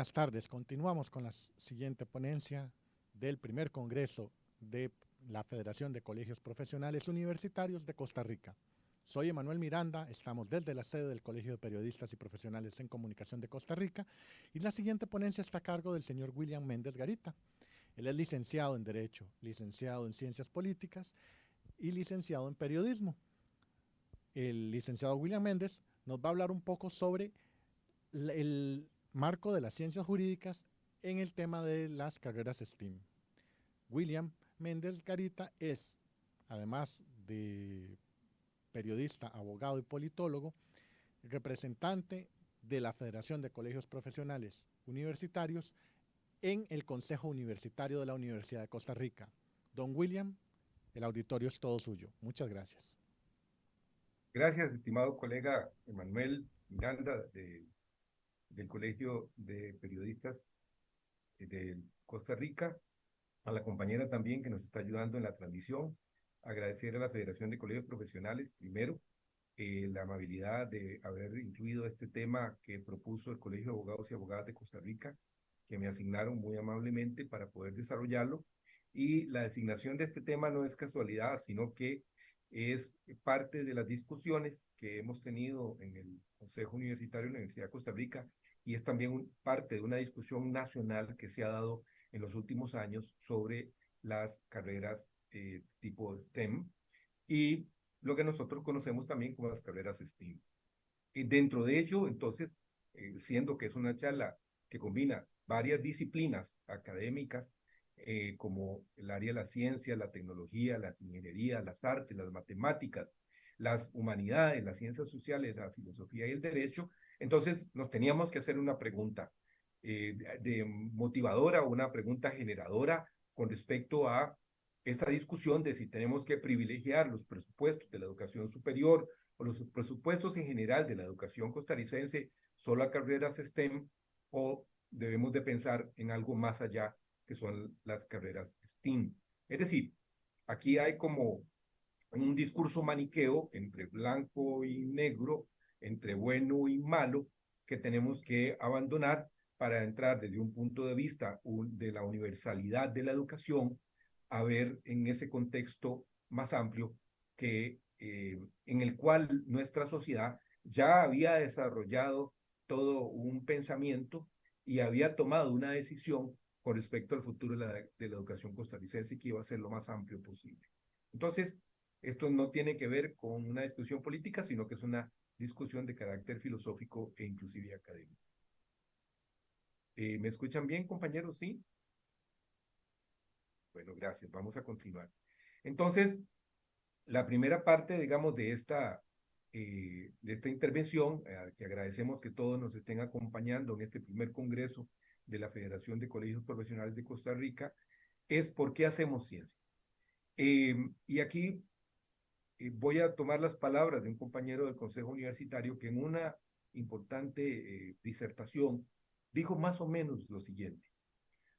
buenas tardes. Continuamos con la siguiente ponencia del primer congreso de la Federación de Colegios Profesionales Universitarios de Costa Rica. Soy Emanuel Miranda, estamos desde la sede del Colegio de Periodistas y Profesionales en Comunicación de Costa Rica y la siguiente ponencia está a cargo del señor William Méndez Garita. Él es licenciado en Derecho, licenciado en Ciencias Políticas y licenciado en Periodismo. El licenciado William Méndez nos va a hablar un poco sobre el marco de las ciencias jurídicas en el tema de las carreras STEAM. William Méndez Garita es, además de periodista, abogado y politólogo, representante de la Federación de Colegios Profesionales Universitarios en el Consejo Universitario de la Universidad de Costa Rica. Don William, el auditorio es todo suyo. Muchas gracias. Gracias, estimado colega Emanuel Miranda del Colegio de Periodistas de Costa Rica, a la compañera también que nos está ayudando en la transmisión. Agradecer a la Federación de Colegios Profesionales, primero, la amabilidad de haber incluido este tema que propuso el Colegio de Abogados y Abogadas de Costa Rica, que me asignaron muy amablemente para poder desarrollarlo. Y la designación de este tema no es casualidad, sino que es parte de las discusiones que hemos tenido en el Consejo Universitario de la Universidad de Costa Rica y es también parte de una discusión nacional que se ha dado en los últimos años sobre las carreras tipo STEM y lo que nosotros conocemos también como las carreras STEAM. Y dentro de ello, entonces, siendo que es una charla que combina varias disciplinas académicas, como el área de la ciencia, la tecnología, las ingenierías, las artes, las matemáticas, las humanidades, las ciencias sociales, la filosofía y el derecho, entonces nos teníamos que hacer una pregunta de motivadora o una pregunta generadora con respecto a esta discusión de si tenemos que privilegiar los presupuestos de la educación superior o los presupuestos en general de la educación costarricense solo a carreras STEM o debemos de pensar en algo más allá que son las carreras STEAM. Es decir, aquí hay como un discurso maniqueo entre blanco y negro, entre bueno y malo, que tenemos que abandonar para entrar desde un punto de vista de la universalidad de la educación a ver en ese contexto más amplio que en el cual nuestra sociedad ya había desarrollado todo un pensamiento y había tomado una decisión con respecto al futuro de la educación costarricense que iba a ser lo más amplio posible. Entonces, esto no tiene que ver con una discusión política, sino que es una discusión de carácter filosófico e inclusive académico. ¿Me escuchan bien, compañeros? Sí. Bueno, gracias. Vamos a continuar. Entonces, la primera parte, digamos, de esta intervención, que agradecemos que todos nos estén acompañando en este primer congreso de la Federación de Colegios Profesionales de Costa Rica, es ¿por qué hacemos ciencia? Y aquí voy a tomar las palabras de un compañero del Consejo Universitario que en una importante disertación dijo más o menos lo siguiente: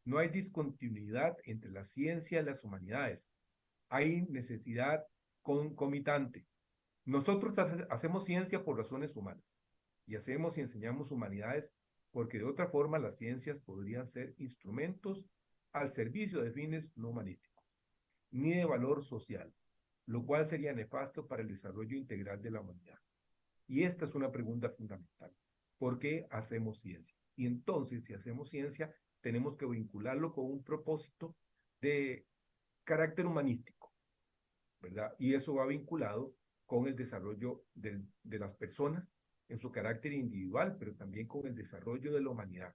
no hay discontinuidad entre la ciencia y las humanidades, hay necesidad concomitante. Nosotros hacemos ciencia por razones humanas y hacemos y enseñamos humanidades porque de otra forma las ciencias podrían ser instrumentos al servicio de fines no humanísticos, ni de valor social, lo cual sería nefasto para el desarrollo integral de la humanidad. Y esta es una pregunta fundamental. ¿Por qué hacemos ciencia? Y entonces, si hacemos ciencia, tenemos que vincularlo con un propósito de carácter humanístico, ¿verdad? Y eso va vinculado con el desarrollo de las personas en su carácter individual, pero también con el desarrollo de la humanidad.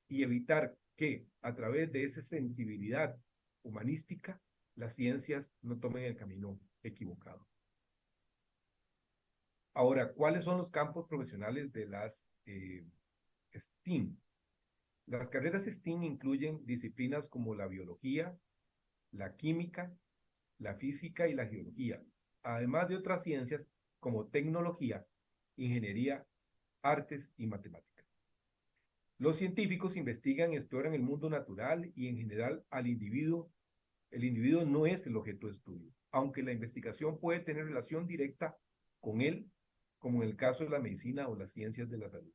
Y evitar que a través de esa sensibilidad humanística las ciencias no tomen el camino equivocado. Ahora, ¿cuáles son los campos profesionales de las STEAM? Las carreras STEAM incluyen disciplinas como la biología, la química, la física y la geología, además de otras ciencias como tecnología, ingeniería, artes y matemáticas. Los científicos investigan y exploran el mundo natural y en general al individuo. El individuo no es el objeto de estudio, aunque la investigación puede tener relación directa con él, como en el caso de la medicina o las ciencias de la salud.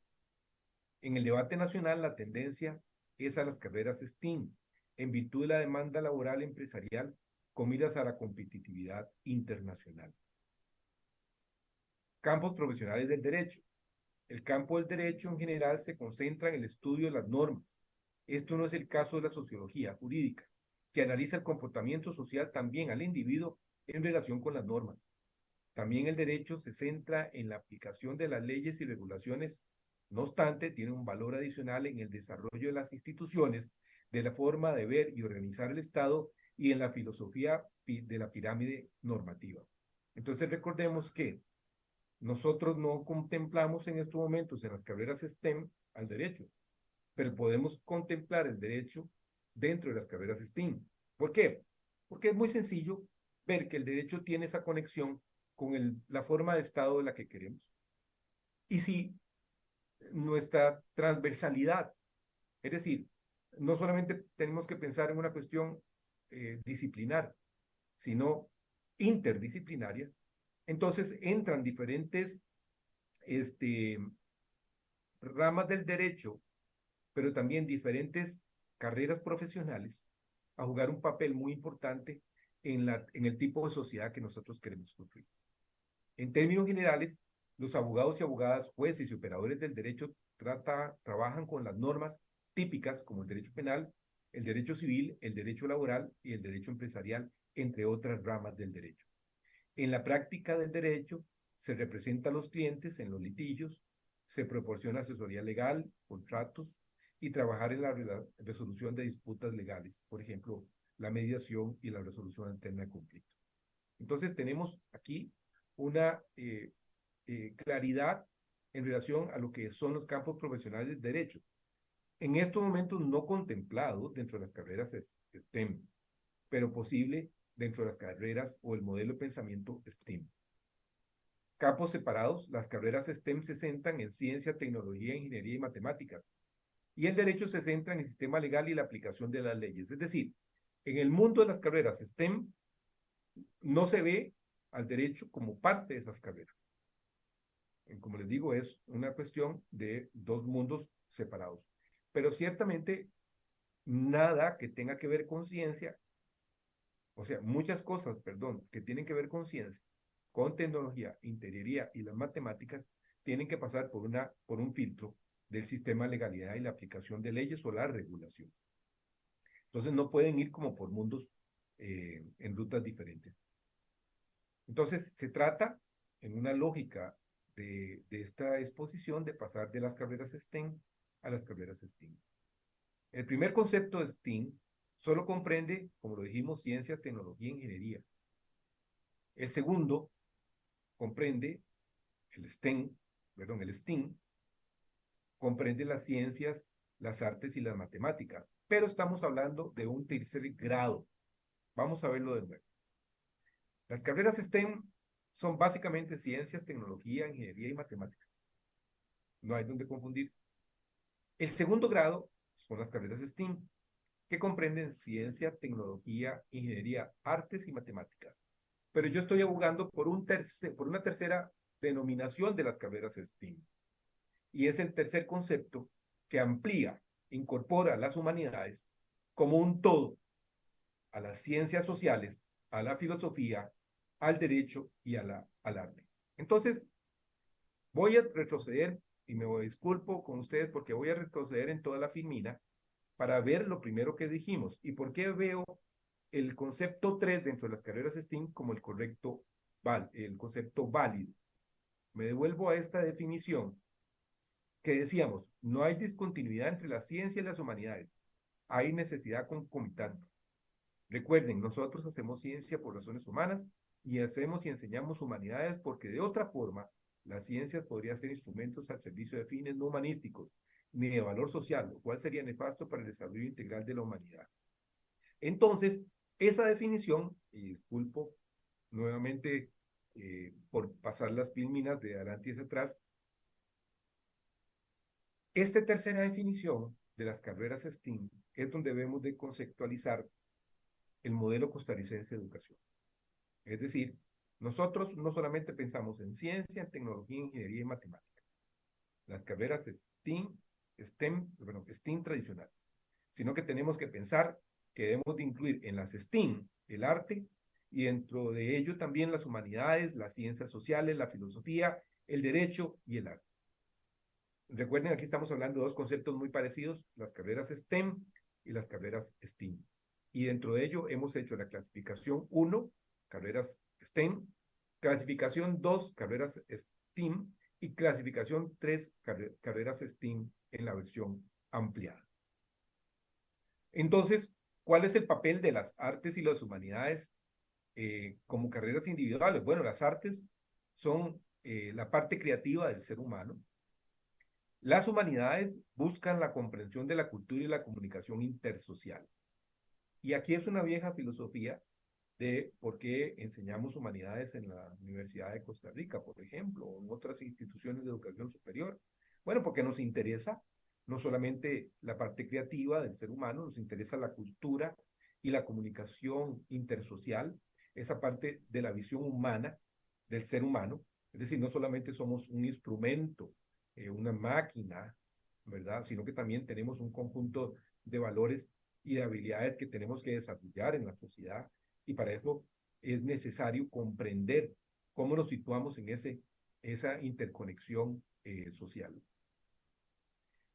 En el debate nacional, la tendencia es a las carreras STEAM, en virtud de la demanda laboral empresarial con miras a la competitividad internacional. Campos profesionales del derecho. El campo del derecho en general se concentra en el estudio de las normas. Esto no es el caso de la sociología jurídica, que analiza el comportamiento social también al individuo en relación con las normas. También el derecho se centra en la aplicación de las leyes y regulaciones. No obstante, tiene un valor adicional en el desarrollo de las instituciones, de la forma de ver y organizar el Estado y en la filosofía de la pirámide normativa. Entonces recordemos que nosotros no contemplamos en estos momentos en las carreras STEM al derecho, pero podemos contemplar el derecho dentro de las carreras STEAM. ¿Por qué? Porque es muy sencillo ver que el derecho tiene esa conexión con la forma de Estado de la que queremos. Y si nuestra transversalidad, es decir, no solamente tenemos que pensar en una cuestión disciplinar, sino interdisciplinaria, entonces entran diferentes ramas del derecho, pero también diferentes carreras profesionales a jugar un papel muy importante en el tipo de sociedad que nosotros queremos construir. En términos generales, los abogados y abogadas, jueces y operadores del derecho trabajan con las normas típicas como el derecho penal, el derecho civil, el derecho laboral y el derecho empresarial, entre otras ramas del derecho. En la práctica del derecho, se representa a los clientes en los litigios, se proporciona asesoría legal, contratos y trabajar en la resolución de disputas legales, por ejemplo, la mediación y la resolución alterna de conflicto. Entonces tenemos aquí una claridad en relación a lo que son los campos profesionales del derecho. En estos momentos no contemplados dentro de las carreras STEM, pero posible dentro de las carreras o el modelo de pensamiento STEAM. Campos separados, las carreras STEM se centran en ciencia, tecnología, ingeniería y matemáticas, y el derecho se centra en el sistema legal y la aplicación de las leyes. Es decir, en el mundo de las carreras STEM no se ve al derecho como parte de esas carreras. Como les digo, es una cuestión de dos mundos separados. Pero ciertamente nada que tenga que ver con ciencia, o sea, muchas cosas, perdón, que tienen que ver con ciencia, con tecnología, ingeniería y las matemáticas, tienen que pasar por un filtro del sistema de legalidad y la aplicación de leyes o la regulación. Entonces no pueden ir como por mundos en rutas diferentes. Entonces se trata, en una lógica de esta exposición, de pasar de las carreras STEM a las carreras STEAM. El primer concepto de STEAM solo comprende, como lo dijimos, ciencia, tecnología e ingeniería. El segundo comprende el STEAM, comprende las ciencias, las artes y las matemáticas, pero estamos hablando de un tercer grado. Vamos a verlo de nuevo. Las carreras STEM son básicamente ciencias, tecnología, ingeniería y matemáticas. No hay donde confundirse. El segundo grado son las carreras STEAM, que comprenden ciencia, tecnología, ingeniería, artes y matemáticas. Pero yo estoy abogando por una tercera denominación de las carreras STEAM. Y es el tercer concepto que amplía, incorpora las humanidades como un todo, a las ciencias sociales, a la filosofía, al derecho y al arte. Entonces, voy a retroceder, y me disculpo con ustedes porque voy a retroceder en toda la filmina para ver lo primero que dijimos y por qué veo el concepto 3 dentro de las carreras STEAM como el concepto válido. Me devuelvo a esta definición que decíamos, no hay discontinuidad entre la ciencia y las humanidades, hay necesidad concomitante. Recuerden, nosotros hacemos ciencia por razones humanas y hacemos y enseñamos humanidades porque de otra forma las ciencias podrían ser instrumentos al servicio de fines no humanísticos ni de valor social, lo cual sería nefasto para el desarrollo integral de la humanidad. Entonces, esa definición, y disculpo nuevamente por pasar las filminas de adelante y hacia atrás, esta tercera definición de las carreras STEAM es donde debemos de conceptualizar el modelo costarricense de educación. Es decir, nosotros no solamente pensamos en ciencia, tecnología, ingeniería y matemática. Las carreras STEAM STEAM tradicional, sino que tenemos que pensar que debemos de incluir en las STEAM el arte y dentro de ello también las humanidades, las ciencias sociales, la filosofía, el derecho y el arte. Recuerden, aquí estamos hablando de dos conceptos muy parecidos, las carreras STEM y las carreras STEAM. Y dentro de ello hemos hecho la clasificación 1, carreras STEM, clasificación 2, carreras STEAM, y clasificación 3, carreras STEAM en la versión ampliada. Entonces, ¿cuál es el papel de las artes y las humanidades como carreras individuales? Bueno, las artes son la parte creativa del ser humano. Las humanidades buscan la comprensión de la cultura y la comunicación intersocial. Y aquí es una vieja filosofía de por qué enseñamos humanidades en la Universidad de Costa Rica, por ejemplo, o en otras instituciones de educación superior. Bueno, porque nos interesa no solamente la parte creativa del ser humano, nos interesa la cultura y la comunicación intersocial, esa parte de la visión humana del ser humano. Es decir, no solamente somos un instrumento, una máquina, ¿verdad? Sino que también tenemos un conjunto de valores y de habilidades que tenemos que desarrollar en la sociedad, y para eso es necesario comprender cómo nos situamos en esa interconexión social.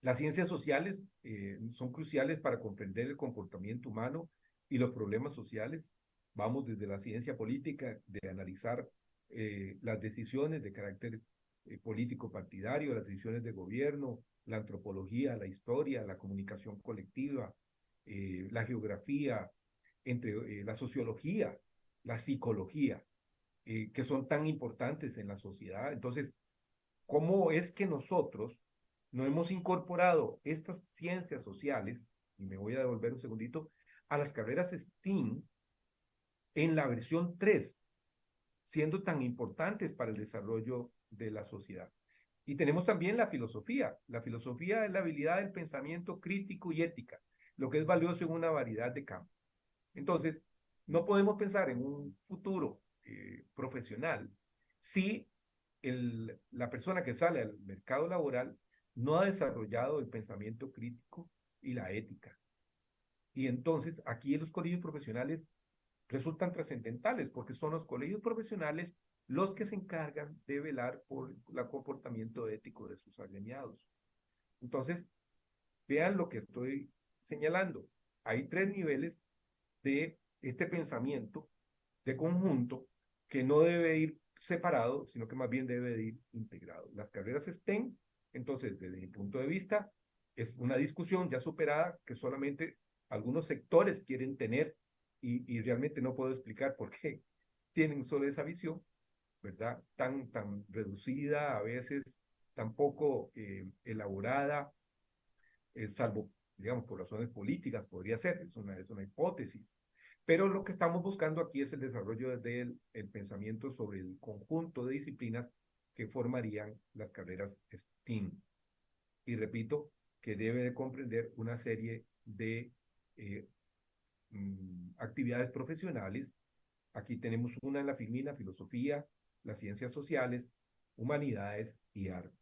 Las ciencias sociales son cruciales para comprender el comportamiento humano y los problemas sociales. Vamos desde la ciencia política, de analizar las decisiones de carácter político partidario, las decisiones de gobierno, la antropología, la historia, la comunicación colectiva, la geografía, entre la sociología, la psicología, que son tan importantes en la sociedad. Entonces, ¿cómo es que nosotros no hemos incorporado estas ciencias sociales, y me voy a devolver un segundito, a las carreras STEAM en la versión 3, siendo tan importantes para el desarrollo de la sociedad? Y tenemos también la filosofía. La filosofía es la habilidad del pensamiento crítico y ética, lo que es valioso en una variedad de campos. Entonces, no podemos pensar en un futuro profesional si la persona que sale al mercado laboral no ha desarrollado el pensamiento crítico y la ética. Y entonces, aquí los colegios profesionales resultan trascendentales porque son los colegios profesionales los que se encargan de velar por el comportamiento ético de sus agremiados. Entonces, vean lo que estoy señalando. Hay 3 niveles de este pensamiento de conjunto que no debe ir separado, sino que más bien debe ir integrado. Las carreras STEM, entonces, desde mi punto de vista, es una discusión ya superada que solamente algunos sectores quieren tener, y realmente no puedo explicar por qué tienen solo esa visión, ¿verdad? Tan reducida, a veces tan poco elaborada, salvo, digamos, por razones políticas, podría ser, es una hipótesis. Pero lo que estamos buscando aquí es el desarrollo del pensamiento sobre el conjunto de disciplinas que formarían las carreras STEAM. Y repito, que debe de comprender una serie de actividades profesionales. Aquí tenemos una en la FIMINA: filosofía, las ciencias sociales, humanidades y artes.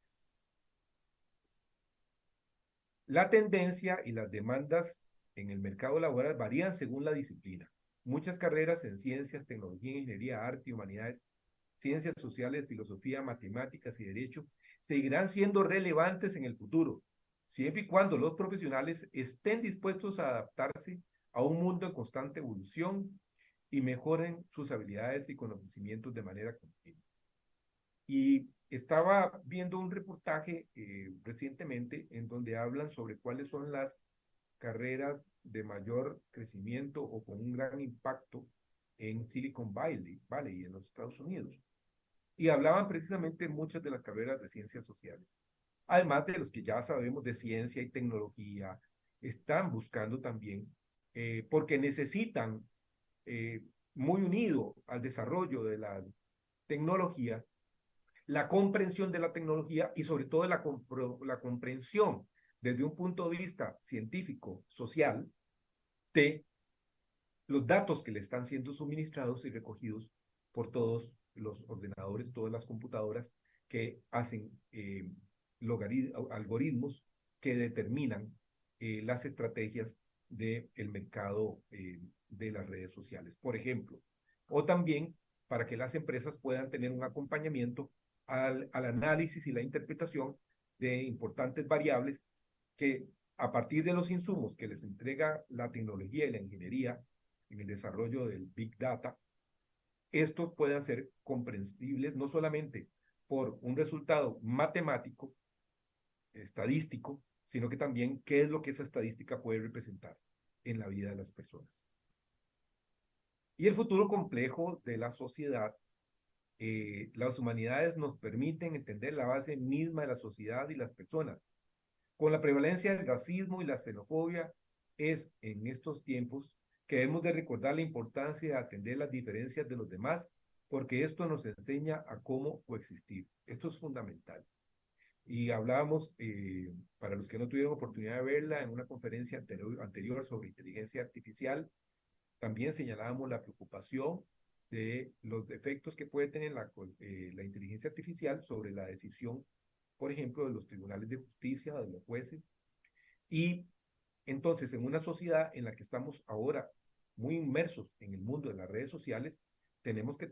La tendencia y las demandas en el mercado laboral varían según la disciplina. Muchas carreras en ciencias, tecnología, ingeniería, arte y humanidades, ciencias sociales, filosofía, matemáticas y derecho seguirán siendo relevantes en el futuro, siempre y cuando los profesionales estén dispuestos a adaptarse a un mundo en constante evolución y mejoren sus habilidades y conocimientos de manera continua. Y estaba viendo un reportaje recientemente en donde hablan sobre cuáles son las carreras de mayor crecimiento o con un gran impacto en Silicon Valley en los Estados Unidos. Y hablaban precisamente muchas de las carreras de ciencias sociales. Además de los que ya sabemos de ciencia y tecnología, están buscando también, porque necesitan, muy unido al desarrollo de la tecnología, la comprensión de la tecnología y sobre todo la comprensión desde un punto de vista científico, social, de los datos que le están siendo suministrados y recogidos por todos los ordenadores, todas las computadoras que hacen algoritmos que determinan las estrategias del mercado de las redes sociales, por ejemplo. O también para que las empresas puedan tener un acompañamiento al análisis y la interpretación de importantes variables que a partir de los insumos que les entrega la tecnología y la ingeniería en el desarrollo del Big Data, estos puedan ser comprensibles no solamente por un resultado matemático, estadístico, sino que también qué es lo que esa estadística puede representar en la vida de las personas. Y el futuro complejo de la sociedad, las humanidades nos permiten entender la base misma de la sociedad y las personas. Con la prevalencia del racismo y la xenofobia, es en estos tiempos que debemos de recordar la importancia de atender las diferencias de los demás, porque esto nos enseña a cómo coexistir. Esto es fundamental. Y hablábamos, para los que no tuvieron oportunidad de verla, en una conferencia anterior sobre inteligencia artificial, también señalábamos la preocupación de los efectos que puede tener la inteligencia artificial sobre la decisión, por ejemplo, de los tribunales de justicia, de los jueces. Y entonces, en una sociedad en la que estamos ahora muy inmersos en el mundo de las redes sociales, tenemos que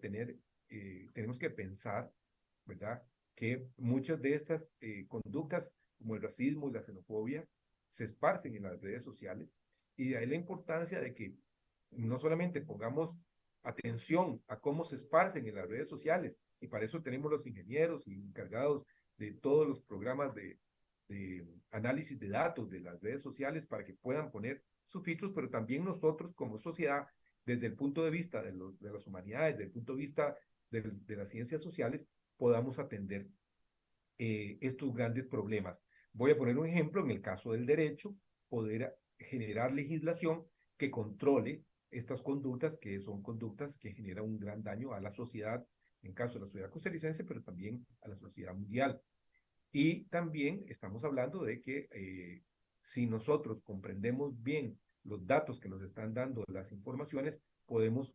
tenemos que pensar, ¿verdad?, que muchas de estas conductas, como el racismo y la xenofobia, se esparcen en las redes sociales, y de ahí la importancia de que no solamente pongamos atención a cómo se esparcen en las redes sociales, y para eso tenemos los ingenieros y encargados de todos los programas de análisis de datos de las redes sociales para que puedan poner sus filtros, pero también nosotros como sociedad, desde el punto de vista de las humanidades, desde el punto de vista de las ciencias sociales, podamos atender estos grandes problemas. Voy a poner un ejemplo en el caso del derecho, poder generar legislación que controle estas conductas, que son conductas que generan un gran daño a la sociedad, en caso de la sociedad costarricense, pero también a la sociedad mundial. Y también estamos hablando de que si nosotros comprendemos bien los datos que nos están dando las informaciones, podemos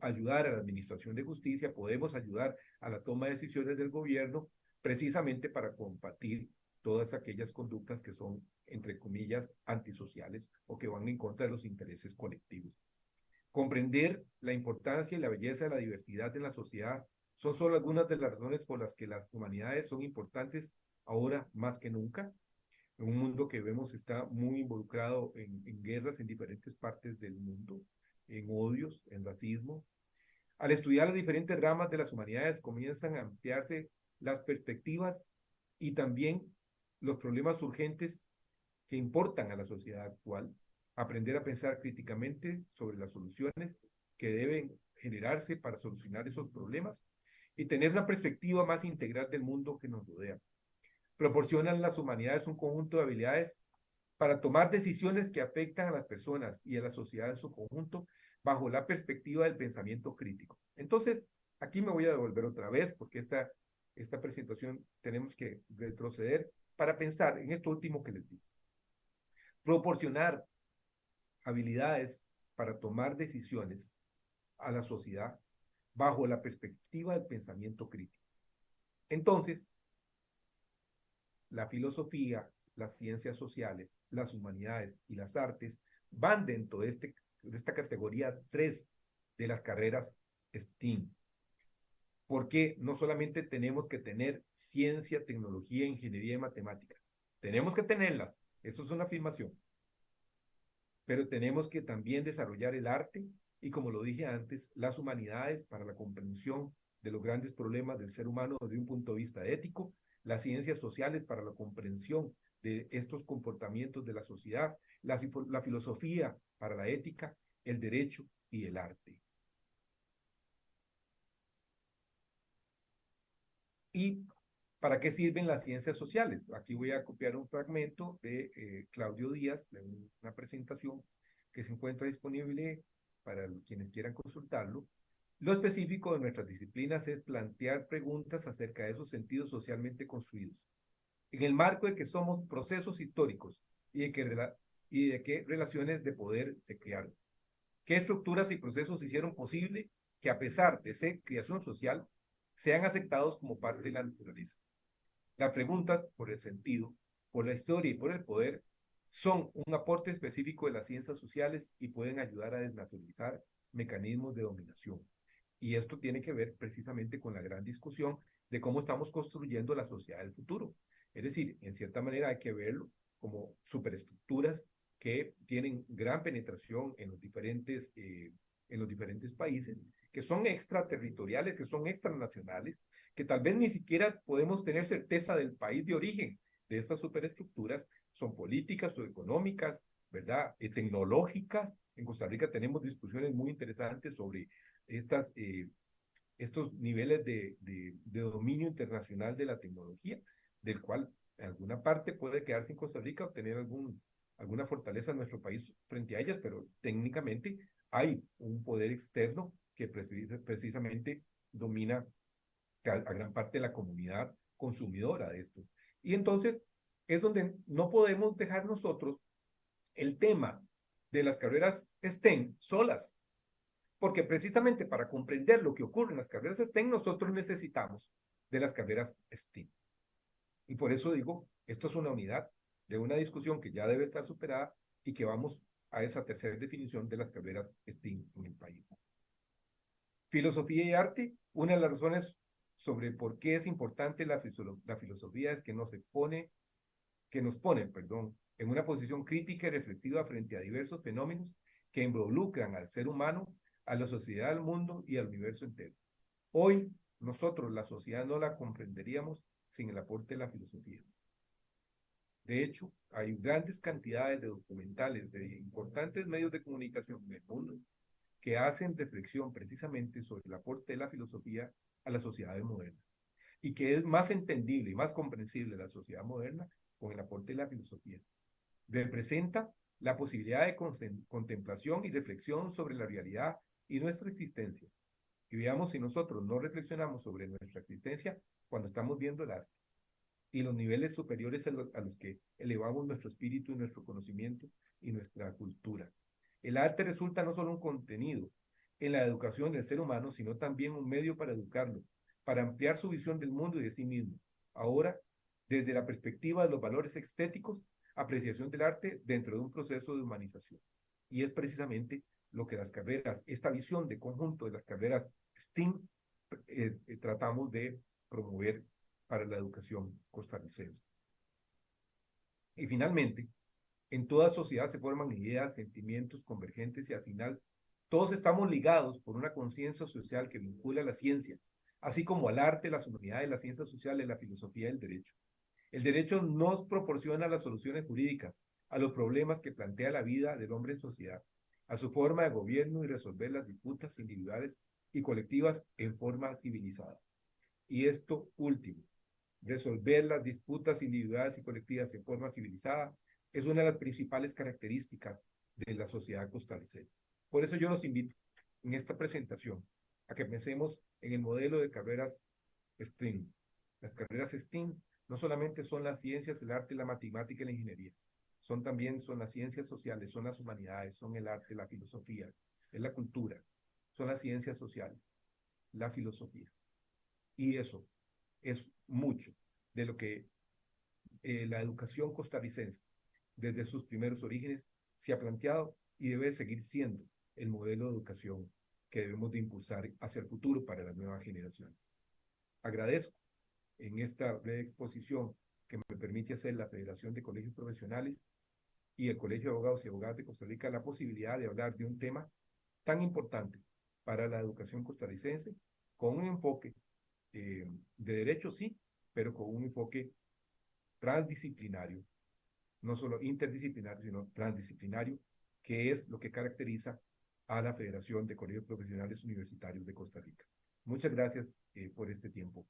ayudar a la administración de justicia, podemos ayudar a la toma de decisiones del gobierno, precisamente para combatir todas aquellas conductas que son, entre comillas, antisociales o que van en contra de los intereses colectivos. Comprender la importancia y la belleza de la diversidad en la sociedad son solo algunas de las razones por las que las humanidades son importantes ahora más que nunca, en un mundo que vemos está muy involucrado en guerras en diferentes partes del mundo, en odios, en racismo. Al estudiar las diferentes ramas de las humanidades comienzan a ampliarse las perspectivas y también los problemas urgentes que importan a la sociedad actual, aprender a pensar críticamente sobre las soluciones que deben generarse para solucionar esos problemas y tener una perspectiva más integral del mundo que nos rodea. Proporcionan las humanidades un conjunto de habilidades para tomar decisiones que afectan a las personas y a la sociedad en su conjunto bajo la perspectiva del pensamiento crítico. Entonces, aquí me voy a devolver otra vez porque esta presentación tenemos que retroceder para pensar en esto último que les digo. Proporcionar habilidades para tomar decisiones a la sociedad bajo la perspectiva del pensamiento crítico. Entonces, la filosofía, las ciencias sociales, las humanidades y las artes van dentro de esta categoría 3 de las carreras STEAM. Porque no solamente tenemos que tener ciencia, tecnología, ingeniería y matemática. Tenemos que tenerlas, eso es una afirmación. Pero tenemos que también desarrollar el arte y, como lo dije antes, las humanidades para la comprensión de los grandes problemas del ser humano desde un punto de vista ético, las ciencias sociales para la comprensión de estos comportamientos de la sociedad, la filosofía para la ética, el derecho y el arte. ¿Y para qué sirven las ciencias sociales? Aquí voy a copiar un fragmento de Claudio Díaz, de una presentación que se encuentra disponible para quienes quieran consultarlo. Lo específico de nuestras disciplinas es plantear preguntas acerca de esos sentidos socialmente construidos, en el marco de que somos procesos históricos y de qué relaciones de poder se crearon. ¿Qué estructuras y procesos hicieron posible que, a pesar de ser creación social, sean aceptados como parte de la naturaleza? Las preguntas por el sentido por la historia y por el poder, son un aporte específico de las ciencias sociales y pueden ayudar a desnaturalizar mecanismos de dominación. Y esto tiene que ver precisamente con la gran discusión de cómo estamos construyendo la sociedad del futuro. Es decir, en cierta manera hay que verlo como superestructuras que tienen gran penetración en los diferentes países, que son extraterritoriales, que son extranacionales, que tal vez ni siquiera podemos tener certeza del país de origen de estas superestructuras, son políticas o económicas, ¿verdad? Tecnológicas. En Costa Rica tenemos discusiones muy interesantes sobre estos niveles de dominio internacional de la tecnología, del cual en alguna parte puede quedarse en Costa Rica o tener alguna fortaleza en nuestro país frente a ellas, pero técnicamente hay un poder externo que precisamente domina a gran parte de la comunidad consumidora de esto. Y entonces es donde no podemos dejar nosotros el tema de las carreras STEM solas, porque precisamente para comprender lo que ocurre en las carreras STEM, nosotros necesitamos de las carreras STEM. Y por eso digo, esto es una unidad de una discusión que ya debe estar superada y que vamos a esa tercera definición de las carreras STEM en el país. Filosofía y arte, una de las razones sobre por qué es importante la filosofía es que nos pone, en una posición crítica y reflexiva frente a diversos fenómenos que involucran al ser humano, a la sociedad, al mundo y al universo entero. Hoy, nosotros, la sociedad, no la comprenderíamos sin el aporte de la filosofía. De hecho, hay grandes cantidades de documentales de importantes medios de comunicación en el mundo que hacen reflexión precisamente sobre el aporte de la filosofía a la sociedad moderna y que es más entendible y más comprensible la sociedad moderna con el aporte de la filosofía. Representa la posibilidad de contemplación y reflexión sobre la realidad y nuestra existencia. Y veamos si nosotros no reflexionamos sobre nuestra existencia cuando estamos viendo el arte y los niveles superiores a los que elevamos nuestro espíritu y nuestro conocimiento y nuestra cultura. El arte resulta no solo un contenido en la educación del ser humano, sino también un medio para educarlo, para ampliar su visión del mundo y de sí mismo. Ahora, desde la perspectiva de los valores estéticos, apreciación del arte dentro de un proceso de humanización. Y es precisamente lo que las carreras, esta visión de conjunto de las carreras STEAM, tratamos de promover para la educación costarricense. Y finalmente, en toda sociedad se forman ideas, sentimientos convergentes y al final todos estamos ligados por una conciencia social que vincula a la ciencia, así como al arte, las humanidades, las ciencias sociales, la filosofía y el derecho. El derecho nos proporciona las soluciones jurídicas a los problemas que plantea la vida del hombre en sociedad, a su forma de gobierno y resolver las disputas individuales y colectivas en forma civilizada. Y esto último, resolver las disputas individuales y colectivas en forma civilizada, es una de las principales características de la sociedad costarricense. Por eso yo los invito en esta presentación a que pensemos en el modelo de carreras STEAM. Las carreras STEAM no solamente son las ciencias, el arte, la matemática y la ingeniería, son las ciencias sociales, son las humanidades, son el arte, la filosofía, es la cultura, son las ciencias sociales, la filosofía. Y eso es mucho de lo que la educación costarricense, desde sus primeros orígenes, se ha planteado y debe seguir siendo el modelo de educación que debemos de impulsar hacia el futuro para las nuevas generaciones. Agradezco en esta breve exposición que me permite hacer la Federación de Colegios Profesionales y el Colegio de Abogados y Abogadas de Costa Rica la posibilidad de hablar de un tema tan importante para la educación costarricense con un enfoque de derecho, sí, pero con un enfoque transdisciplinario, no solo interdisciplinario, sino transdisciplinario, que es lo que caracteriza a la Federación de Colegios Profesionales Universitarios de Costa Rica. Muchas gracias por este tiempo.